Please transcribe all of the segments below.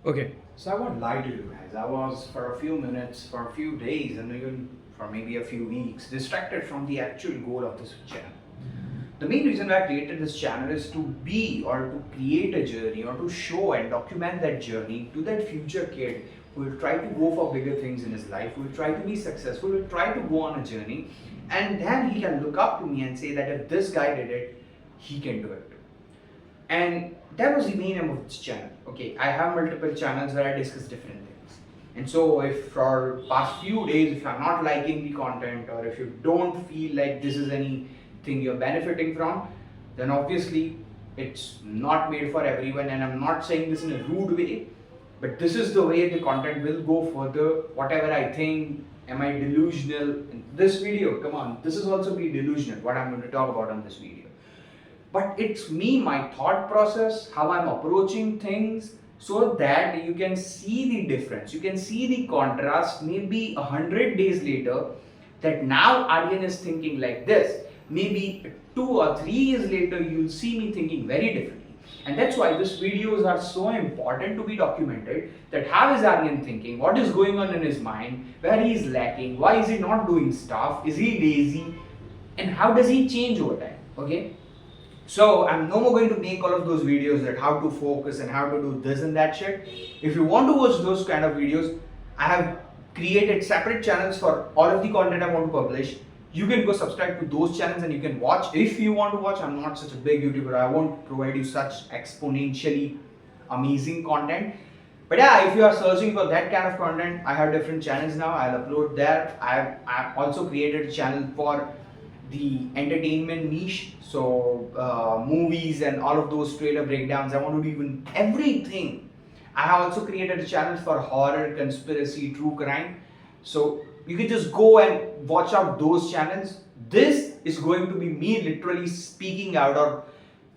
Okay, so I won't lie to you guys. I was for a few minutes, for a few days, and even for maybe a few weeks distracted from the actual goal of this channel. The main reason why I created this channel is to be or to create a journey or to show and document that journey to that future kid who will try to go for bigger things in his life, who will try to be successful, will try to go on a journey, and then he can look up to me and say that if this guy did it, he can do it. And that was the main aim of this channel. Okay, I have multiple channels where I discuss different things. And so if for past few days, if you're not liking the content or if you don't feel like this is anything you're benefiting from, then obviously it's not made for everyone. And I'm not saying this in a rude way, but this is the way the content will go further. Whatever I think, am I delusional? In this video, come on, this is also be delusional, what I'm going to talk about on this video. But it's me, my thought process, how I'm approaching things, so that you can see the difference, you can see the contrast. Maybe 100 days later, that now Aryan is thinking like this. Maybe 2 or 3 years later, you'll see me thinking very differently. And that's why these videos are so important to be documented. That how is Aryan thinking? What is going on in his mind? Where he is lacking? Why is he not doing stuff? Is he lazy? And how does he change over time? Okay. So I'm no more going to make all of those videos that how to focus and how to do this and that shit. If you want to watch those kind of videos, I have created separate channels for all of the content I want to publish. You can go subscribe to those channels and you can watch if you want to watch. I'm not such a big YouTuber. I won't provide you such exponentially amazing content. But yeah, if you are searching for that kind of content, I have different channels now. I'll upload there. I've also created a channel for the entertainment niche, so movies and all of those trailer breakdowns. I want to do even everything. I have also created a channel for horror, conspiracy, true crime, so you can just go and watch out those channels. This is going to be me literally speaking out, or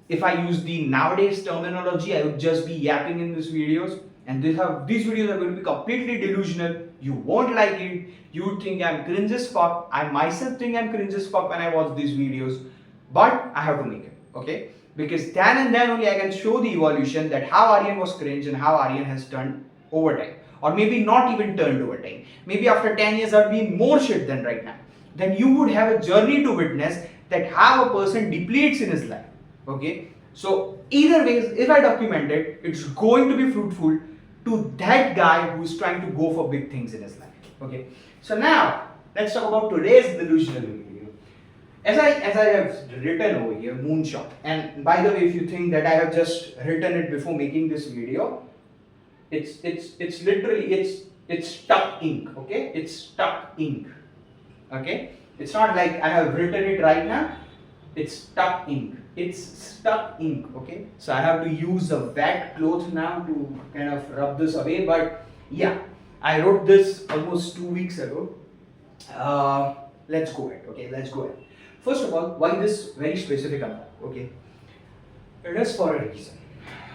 if I use the nowadays terminology, I would just be yapping in these videos. And these videos are going to be completely delusional. You won't like it. You would think I'm cringe as fuck. I myself think I'm cringe as fuck when I watch these videos. But I have to make it, okay? Because then and then only I can show the evolution that how Aryan was cringe and how Aryan has turned over time. Or maybe not even turned over time. Maybe after 10 years I'll be in more shit than right now. Then you would have a journey to witness that how a person depletes in his life. Okay? So either ways, if I document it, it's going to be fruitful to that guy who is trying to go for big things in his life. Okay. So now let's talk about today's delusional video. As I have written over here, moonshot. And by the way, if you think that I have just written it before making this video, it's literally it's stuck ink. Okay, it's stuck ink. Okay, it's not like I have written it right now. It's stuck ink. It's stuck ink. Okay, so I have to use a wet cloth now to kind of rub this away. But yeah, I wrote this almost 2 weeks ago. Let's go ahead. Okay, let's go ahead. First of all, why this very specific amount? Okay, it is for a reason.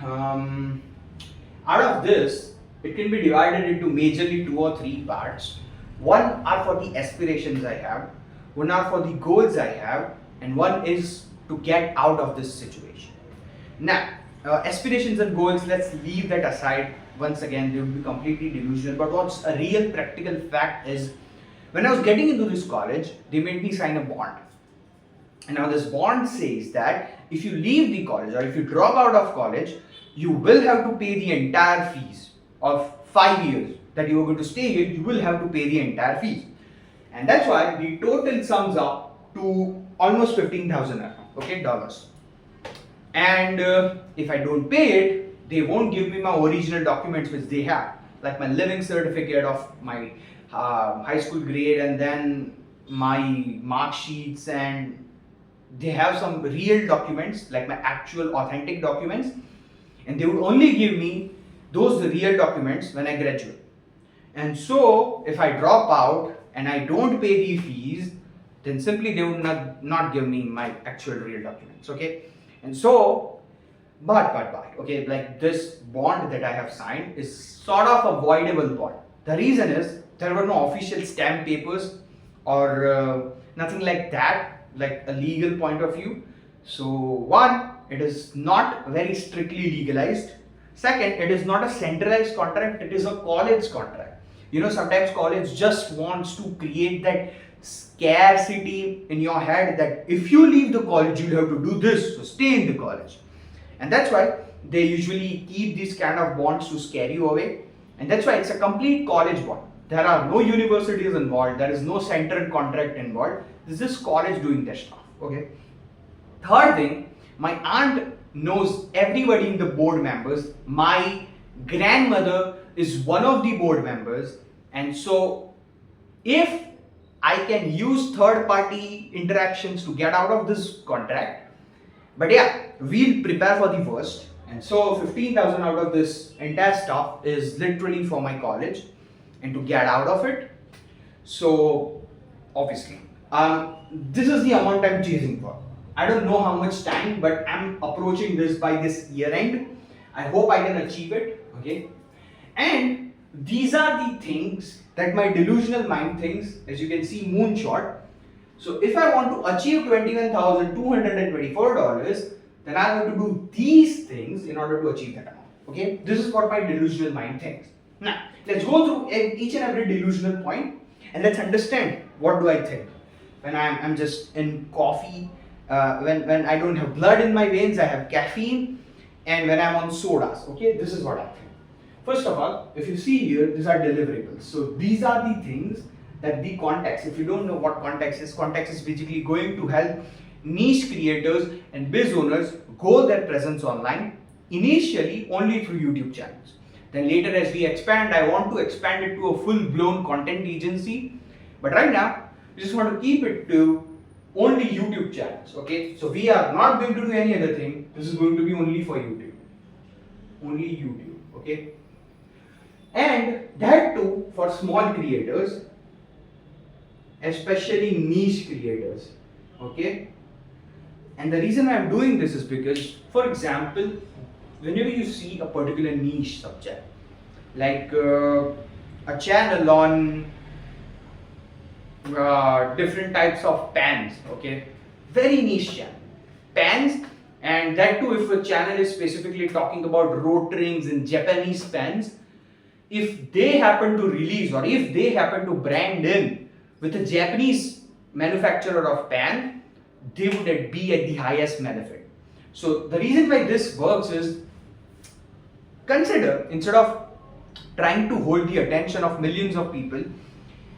Out of this, it can be divided into majorly 2 or 3 parts. One are for the aspirations I have, one are for the goals I have, and one is to get out of this situation. Now, aspirations and goals, let's leave that aside. Once again, they will be completely delusional. But what's a real practical fact is, when I was getting into this college, they made me sign a bond. And now this bond says that if you leave the college or if you drop out of college, you will have to pay the entire fees of 5 years that you are going to stay here. You will have to pay the entire fees. And that's why the total sums up to almost 15,000, okay, dollars. And if I don't pay it, they won't give me my original documents which they have, like my living certificate of my high school grade, and then my mark sheets, and they have some real documents like my actual authentic documents, and they would only give me those real documents when I graduate. And so if I drop out and I don't pay the fees, then simply they would not give me my actual real documents. Okay, and so but okay, like this bond that I have signed is sort of a voidable bond. The reason is there were no official stamp papers or nothing like that, like a legal point of view. So one, it is not very strictly legalized. Second, it is not a centralized contract, it is a college contract. Sometimes college just wants to create that scarcity in your head that if you leave the college, you'll have to do this, so stay in the college. And that's why they usually keep these kind of bonds to scare you away. And that's why it's a complete college bond. There are no universities involved, there is no central contract involved. This is college doing their stuff. Okay. Third thing, my aunt knows everybody in the board members. My grandmother is one of the board members, and so if I can use third party interactions to get out of this contract, but yeah, we'll prepare for the worst. And so 15,000 out of this entire stuff is literally for my college and to get out of it. So obviously, this is the amount I'm chasing for. I don't know how much time, but I'm approaching this by this year end. I hope I can achieve it. Okay. And these are the things that my delusional mind thinks. As you can see, moonshot. So if I want to achieve $21,224, then I have to do these things in order to achieve that amount. Okay. This is what my delusional mind thinks. Now, let's go through each and every delusional point and let's understand what do I think. When I'm just in coffee, when I don't have blood in my veins, I have caffeine, and when I'm on sodas, okay, this is what I think. First of all, if you see here, these are deliverables. So these are the things that the context, if you don't know what context is basically going to help niche creators and biz owners grow their presence online, initially only through YouTube channels. Then later as we expand, I want to expand it to a full-blown content agency. But right now, we just want to keep it to only YouTube channels, okay? So we are not going to do any other thing. This is going to be only for YouTube. Only YouTube, okay? And that too for small creators, especially niche creators, okay? And the reason I'm doing this is because, for example, whenever you see a particular niche subject, like a channel on different types of pans, okay, very niche channel, pans, and that too if a channel is specifically talking about road rings and Japanese pans, if they happen to release or if they happen to brand in with a Japanese manufacturer of pan, they would be at the highest benefit. So the reason why this works is, consider, instead of trying to hold the attention of millions of people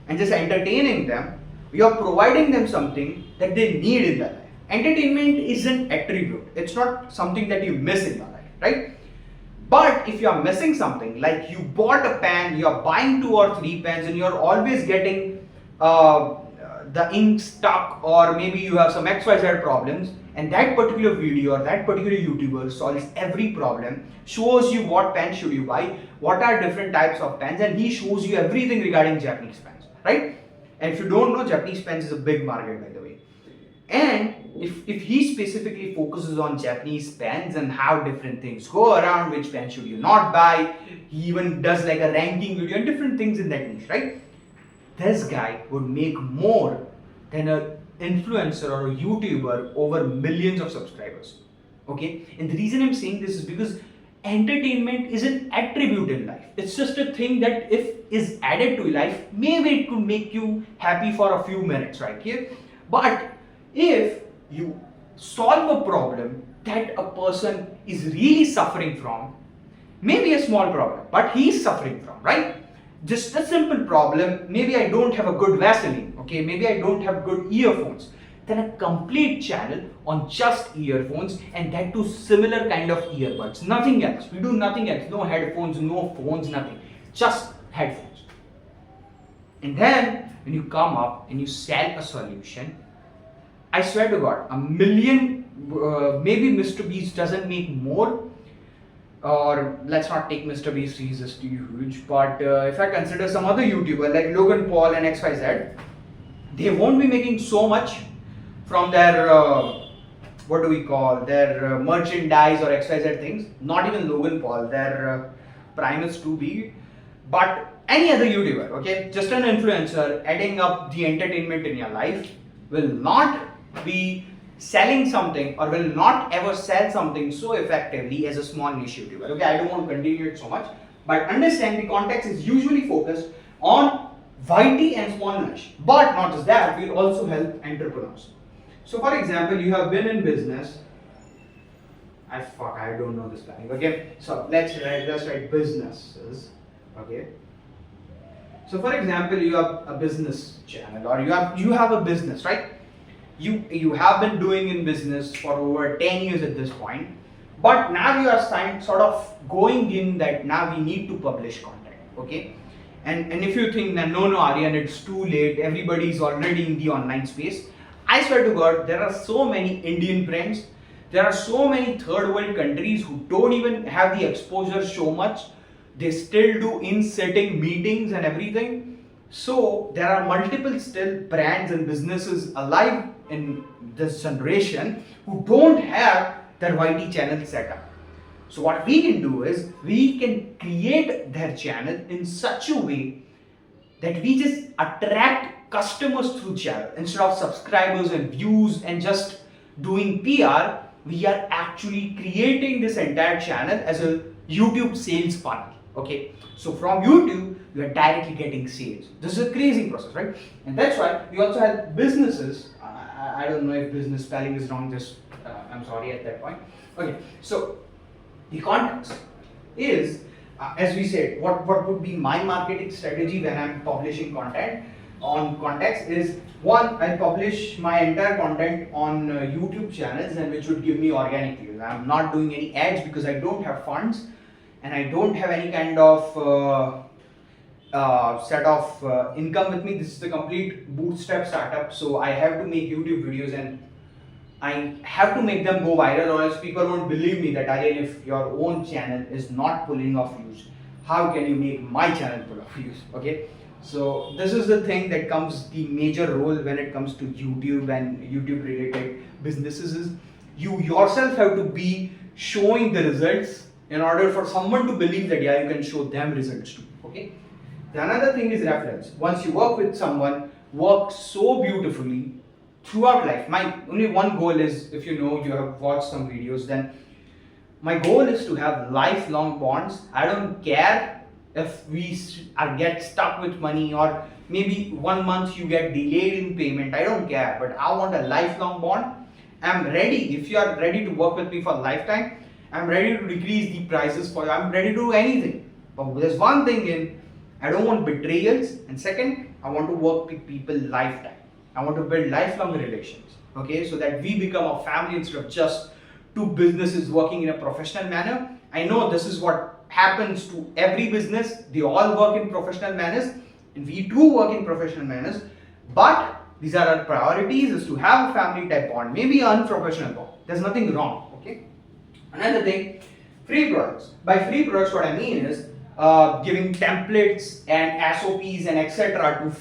and just entertaining them, you are providing them something that they need in their life. Entertainment is an attribute. It's not something that you miss in your life, right? But if you are missing something, like you bought a pan, you are buying 2 or 3 pans and you are always getting the ink stuck, or maybe you have some XYZ problems, and that particular video or that particular YouTuber solves every problem, shows you what pen should you buy, what are different types of pens, and he shows you everything regarding Japanese pens, right? And if you don't know, Japanese pens is a big market, by the way. And if he specifically focuses on Japanese pens and how different things go around, which pen should you not buy, he even does like a ranking video and different things in that niche, right? This guy would make more than an influencer or a YouTuber over millions of subscribers. Okay, and the reason I'm saying this is because entertainment is an attribute in life. It's just a thing that if is added to life, maybe it could make you happy for a few minutes, right here. But if you solve a problem that a person is really suffering from, maybe a small problem, but he's suffering from, right? Just a simple problem, maybe I don't have a good Vaseline, okay, maybe I don't have good earphones, then a complete channel on just earphones, and that too similar kind of earbuds, nothing else. We do nothing else, no headphones, no phones, nothing, just headphones. And then when you come up and you sell a solution, I swear to God, a million, maybe Mr. Beast doesn't make more, or let's not take Mr. Beast, he's just too huge, but if I consider some other YouTuber like Logan Paul and XYZ, they won't be making so much from their, what do we call, their merchandise or XYZ things. Not even Logan Paul, their prime is too big, but any other YouTuber, okay, just an influencer adding up the entertainment in your life will not be selling something or will not ever sell something so effectively as a small niche YouTuber. Okay, I don't want to continue it so much, but understand the context is usually focused on YT and small niche. But not just that, we'll also help entrepreneurs. So for example, you have been in business. I don't know this spelling. Okay, so let's write businesses. Okay. So for example, you have a business channel or you have a business, right? You have been doing in business for over 10 years at this point, but now you are sort of going in that now we need to publish content. Okay. And if you think that no Aryan, it's too late, everybody is already in the online space, I swear to God, there are so many Indian brands, there are so many third world countries who don't even have the exposure so much. They still do in-setting meetings and everything. So there are multiple still brands and businesses alive in this generation who don't have their YT channel set up. So what we can do is we can create their channel in such a way that we just attract customers through channel instead of subscribers and views and just doing PR. We are actually creating this entire channel as a YouTube sales funnel. Okay, so from YouTube you are directly getting sales. This is a crazy process, right? And that's why we also have businesses. I don't know if business spelling is wrong. Just I'm sorry at that point. Okay, so the context is, as we said, what would be my marketing strategy when I'm publishing content? On context is, one, I publish my entire content on YouTube channels, and which would give me organic views. I'm not doing any ads because I don't have funds and I don't have any kind of set of income with me. This is the complete bootstrap startup, so I have to make YouTube videos and I have to make them go viral, or else people won't believe me that Aryan, if your own channel is not pulling off views, how can you make my channel pull off views? Okay, so this is the thing that comes the major role when it comes to YouTube and YouTube related businesses is you yourself have to be showing the results in order for someone to believe that yeah, you can show them results too. Okay. The another thing is reference. Once you work with someone, work so beautifully throughout life. My only one goal is, if you know, you have watched some videos, then my goal is to have lifelong bonds. I don't care if we get stuck with money or maybe 1 month you get delayed in payment. I don't care, but I want a lifelong bond. I'm ready. If you are ready to work with me for a lifetime, I'm ready to decrease the prices for you. I'm ready to do anything. But there's one thing in, I don't want betrayals, and second, I want to work with people lifetime. I want to build lifelong relations, okay, so that we become a family instead of just two businesses working in a professional manner. I know this is what happens to every business. They all work in professional manners, and we too work in professional manners. But these are our priorities: is to have a family type bond, maybe unprofessional bond. There's nothing wrong, okay. Another thing, free products. By free products, what I mean is giving templates and SOPs and etc.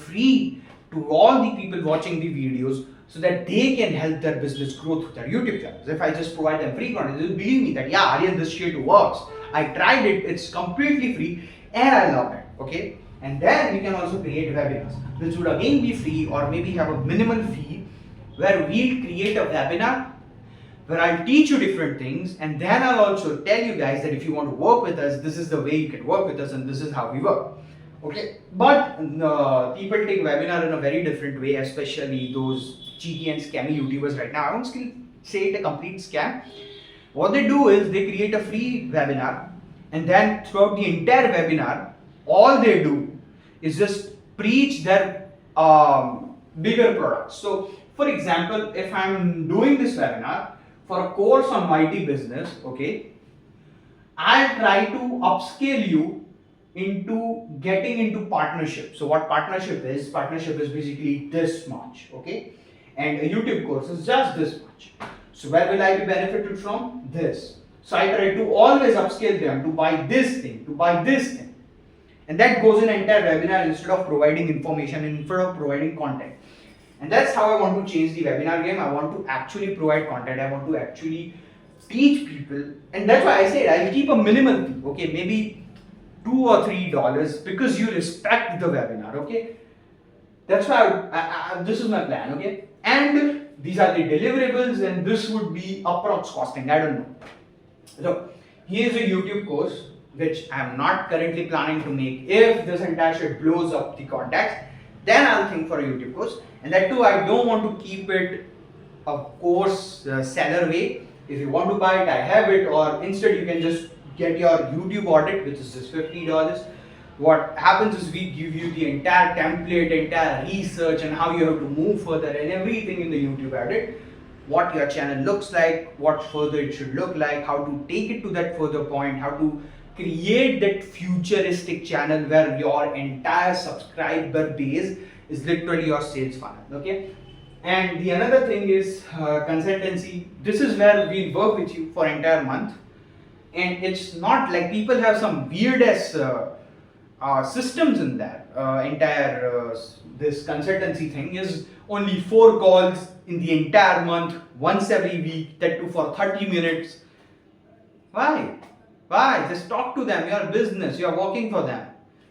to all the people watching the videos so that they can help their business grow through their YouTube channels. If I just provide them free content, they'll believe me that yeah, Aryan, this shit works. I tried it, it's completely free and I love it. Okay. And then we can also create webinars, which would again be free or maybe have a minimal fee, where we'll create a webinar where I'll teach you different things, and then I'll also tell you guys that if you want to work with us, this is the way you can work with us and this is how we work. Okay, but people take webinar in a very different way, especially those cheeky and scammy YouTubers right now. I won't still say it a complete scam. What they do is they create a free webinar, and then throughout the entire webinar, all they do is just preach their bigger products. So, for example, if I'm doing this webinar for a course on YT business, okay, I'll try to upscale you into getting into partnership. So what partnership is basically this much, okay, and a YouTube course is just this much. So where will I be benefited from? This. So I try to always upscale them to buy this thing, to buy this thing, and that goes in an entire webinar instead of providing information, instead of providing content. And that's how I want to change the webinar game. I want to actually provide content. I want to actually teach people, and that's why I said I'll keep a minimal fee, okay, maybe $2 or $3 because you respect the webinar, okay. That's why this is my plan, okay. And these are the deliverables, and this would be approx costing. I don't know. So here's a YouTube course which I am not currently planning to make. If this entire shit blows up the contacts, then I'll think for a YouTube course. And that too, I don't want to keep it a course seller way. If you want to buy it, I have it, or instead you can just get your YouTube audit, which is just $50. What happens is we give you the entire template, entire research, and how you have to move further, and everything in the YouTube audit. What your channel looks like, what further it should look like, how to take it to that further point, how to create that futuristic channel where your entire subscriber base is literally your sales funnel. Okay. And the another thing is consultancy. This is where we work with you for entire month, and it's not like people have some weirdest systems in that. This consultancy thing is only 4 calls in the entire month, once every week, that too for 30 minutes. Why? Why? Just talk to them. You're a business. You're working for them.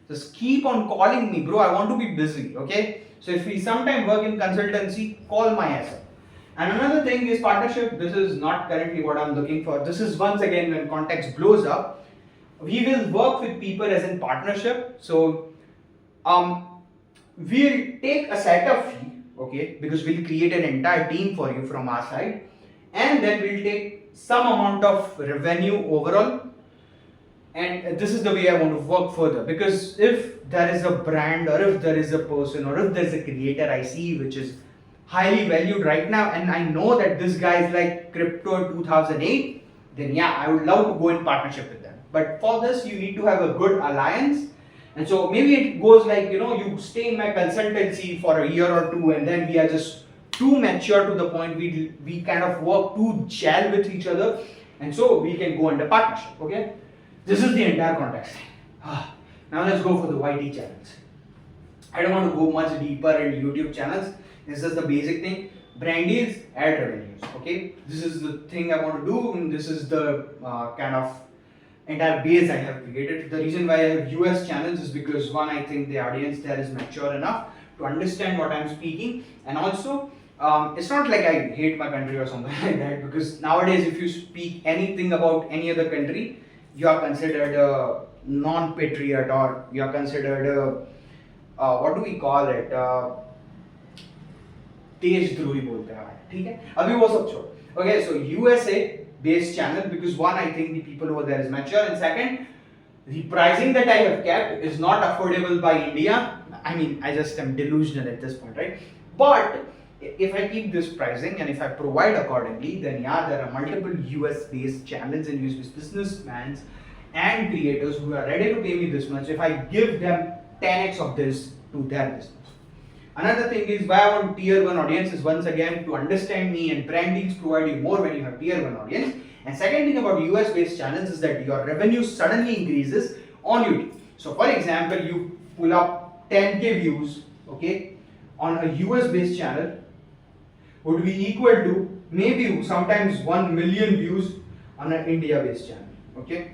Just keep on calling me, bro. I want to be busy. Okay. So if we sometime work in consultancy, call my ass up. And another thing is partnership. This is not currently what I'm looking for. This is once again when context blows up. We will work with people as in partnership. So we'll take a setup fee, okay, because we'll create an entire team for you from our side, and then we'll take some amount of revenue overall. And this is the way I want to work further, because if there is a brand, or if there is a person, or if there's a creator I see which is highly valued right now, and I know that this guy is like crypto 2008, then yeah, I would love to go in partnership with them. But for this, you need to have a good alliance. And so maybe it goes like, you stay in my consultancy for a year or two, and then we are just too mature to the point we kind of work too gel with each other, and so we can go under partnership. Okay, this is the entire context. Now let's go for the YT channels. I don't want to go much deeper in YouTube channels. This is the basic thing. Brand deals, ad revenues. Okay, this is the thing I want to do, and this is the kind of entire base I have created. The reason why I have US channels is because one, I think the audience there is mature enough to understand what I'm speaking, and also it's not like I hate my country or something like that, because nowadays if you speak anything about any other country, you are considered a non-patriot, or you are considered a, what do we call it, देशद्रोही बोलते हैं, ठीक है, अभी वो सब छोड़. Okay, so USA based channel, because one, I think the people over there is mature, and second, the pricing that I have kept is not affordable by India. I mean, I just am delusional at this point, right? But if I keep this pricing and if I provide accordingly, then yeah, there are multiple US based channels and US based businessmen and creators who are ready to pay me this much if I give them 10x of this to their business. Another thing is why I want tier 1 audience is once again to understand me, and brand deals provide you more when you have tier 1 audience. And second thing about US based channels is that your revenue suddenly increases on YouTube. So for example, you pull up 10k views, okay, on a US based channel would be equal to maybe sometimes 1 million views on an India based channel, okay.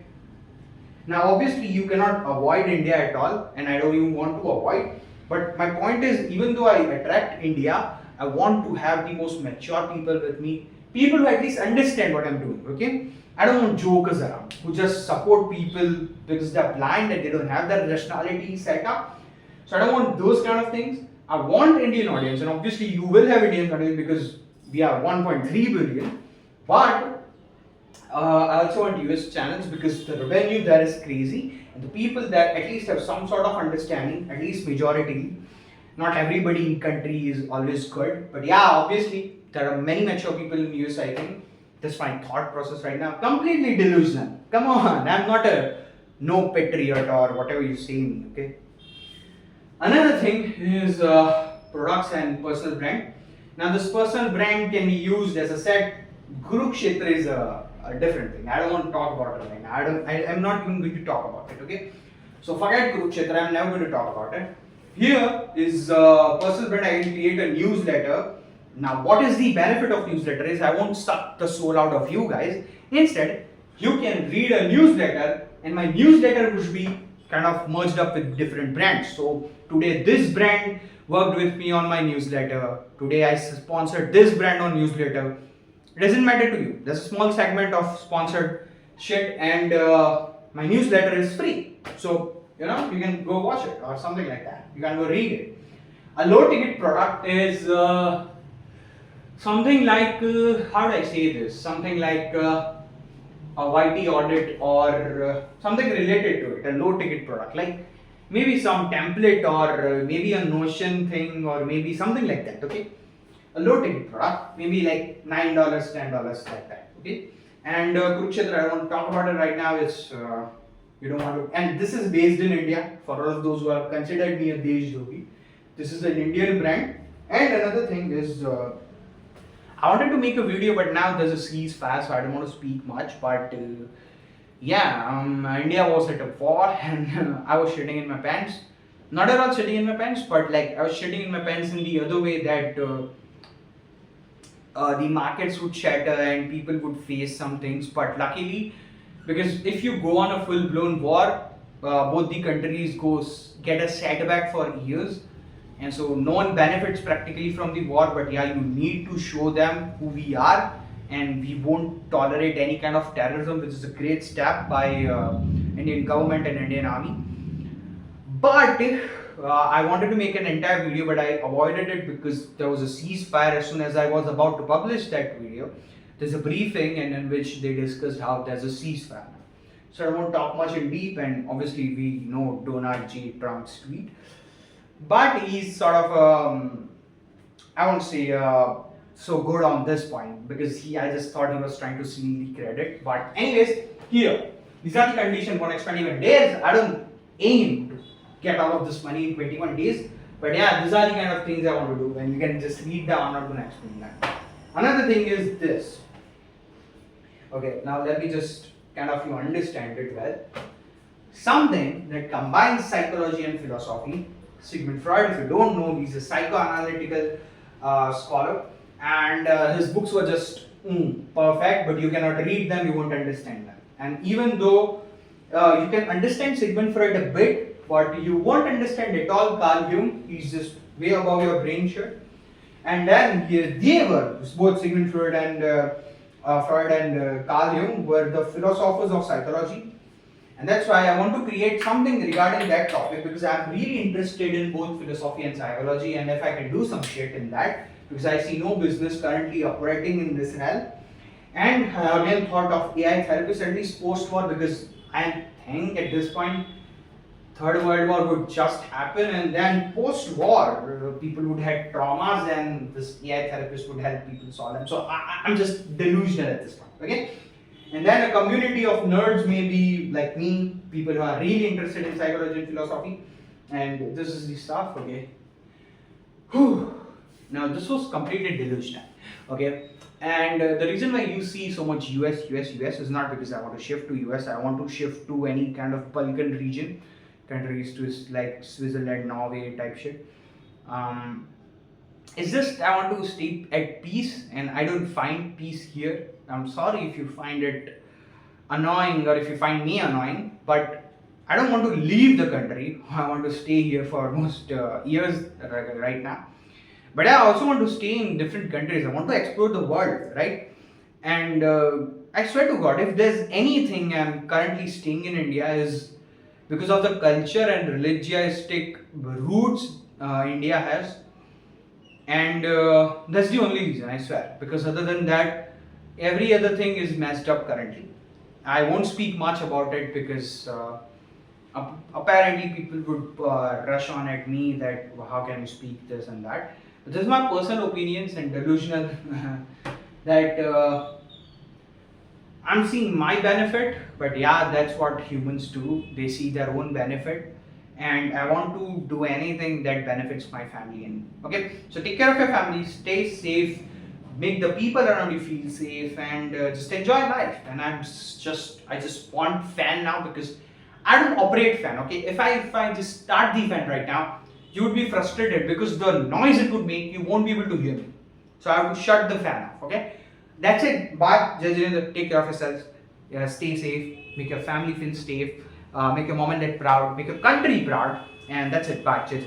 Now obviously you cannot avoid India at all, and I don't even want to avoid. But my point is, even though I attract India, I want to have the most mature people with me, people who at least understand what I'm doing, okay? I don't want jokers around who just support people because they're blind and they don't have that rationality set up. So I don't want those kind of things. I want Indian audience, and obviously you will have Indian audience because we are 1.3 billion. But I also want US channels because the revenue there is crazy, and the people that at least have some sort of understanding, at least majority. Not everybody in country is always good, but yeah, obviously there are many mature people in US. I think that's my thought process right now. Completely delusional. Come on, I'm not a no patriot or whatever you say me. Okay. Another thing is products and personal brand. Now this personal brand can be used, as I said, Kurukshetra is a different thing. I don't want to talk about it right now. I'm not even going to talk about it. Okay. So forget Kurukshetra. I'm never going to talk about it. Here is personal brand. I can create a newsletter. Now, what is the benefit of newsletter is I won't suck the soul out of you guys. Instead, you can read a newsletter, and my newsletter would be kind of merged up with different brands. So today this brand worked with me on my newsletter. Today I sponsored this brand on newsletter. It doesn't matter to you. There's a small segment of sponsored shit, and my newsletter is free. So, you can go watch it or something like that. You can go read it. A low ticket product is something like, how do I say this? Something like a YT audit or something related to it, a low ticket product. Like maybe some template or maybe a Notion thing or maybe something like that, okay? A low ticket product, maybe like $9, $10 like that, okay? And Kurukshetra, I want to talk about it right now. Is you don't want to, and this is based in India for all of those who have considered me a Deshdogi. This is an Indian brand. And another thing is, I wanted to make a video, but now there's a ceasefire, so I don't want to speak much. But India was at a war, and I was shitting in my pants. Not at all shitting in my pants, but like I was shitting in my pants in the other way that the markets would shatter and people would face some things. But luckily, because if you go on a full-blown war, both the countries get a setback for years. And so no one benefits practically from the war, but yeah, you need to show them who we are, and we won't tolerate any kind of terrorism, which is a great step by Indian government and Indian army. But I wanted to make an entire video, but I avoided it because there was a ceasefire. As soon as I was about to publish that video, there's a briefing and in which they discussed how there's a ceasefire. So I won't talk much in deep, and obviously we know Donald J. Trump's tweet. But he's sort of, I won't say so good on this point because I just thought he was trying to steal the credit. But anyways, here, these are the conditions for next 21 days. I don't aim to get all of this money in 21 days. But yeah, these are the kind of things I want to do, and you can just read down. I'm not going to explain that. Another thing is this. Okay, now let me just kind of understand it well. Something that combines psychology and philosophy. Sigmund Freud, if you don't know, he's a psychoanalytical scholar, and his books were just perfect, but you cannot read them, you won't understand them. And even though you can understand Sigmund Freud a bit, but you won't understand at all Carl Jung. He's just way above your brain shirt. And then they were, both Sigmund Freud and Carl Jung were the philosophers of psychology. And that's why I want to create something regarding that topic, because I'm really interested in both philosophy and psychology, and if I can do some shit in that, because I see no business currently operating in this realm. And I again thought of AI therapists, at least post-war, because I think at this point Third World War would just happen, and then post-war people would have traumas and this AI therapist would help people solve them. So I'm just delusional at this point, okay? And then a community of nerds, maybe like me, people who are really interested in psychology and philosophy. And this is the stuff, okay? Whew. Now this was completely delusional, okay? And the reason why you see so much US is not because I want to shift to US. I want to shift to any kind of Balkan region, countries to like Switzerland, Norway type shit. It's just I want to stay at peace, and I don't find peace here. I'm sorry if you find it annoying or if you find me annoying, but I don't want to leave the country. I want to stay here for almost years right now. But I also want to stay in different countries. I want to explore the world, right? And I swear to God, if there's anything I'm currently staying in India is because of the culture and religious roots India has. And that's the only reason, I swear. Because other than that, every other thing is messed up currently. I won't speak much about it because apparently people would rush on at me that how can you speak this and that. But this is my personal opinions and delusional that I'm seeing my benefit, but yeah, that's what humans do. They see their own benefit. And I want to do anything that benefits my family. And okay, so take care of your family, stay safe, make the people around you feel safe, and just enjoy life. And I just want fan now because I don't operate fan. Okay, if I just start the fan right now, you would be frustrated because the noise it would make, you won't be able to hear me. So I would shut the fan off. Okay, that's it. Bye. Jai Jinendra. Take care of yourselves. Stay safe. Make your family feel safe. Make your mom and dad proud, make your country proud, and that's it. Bye. Cheers.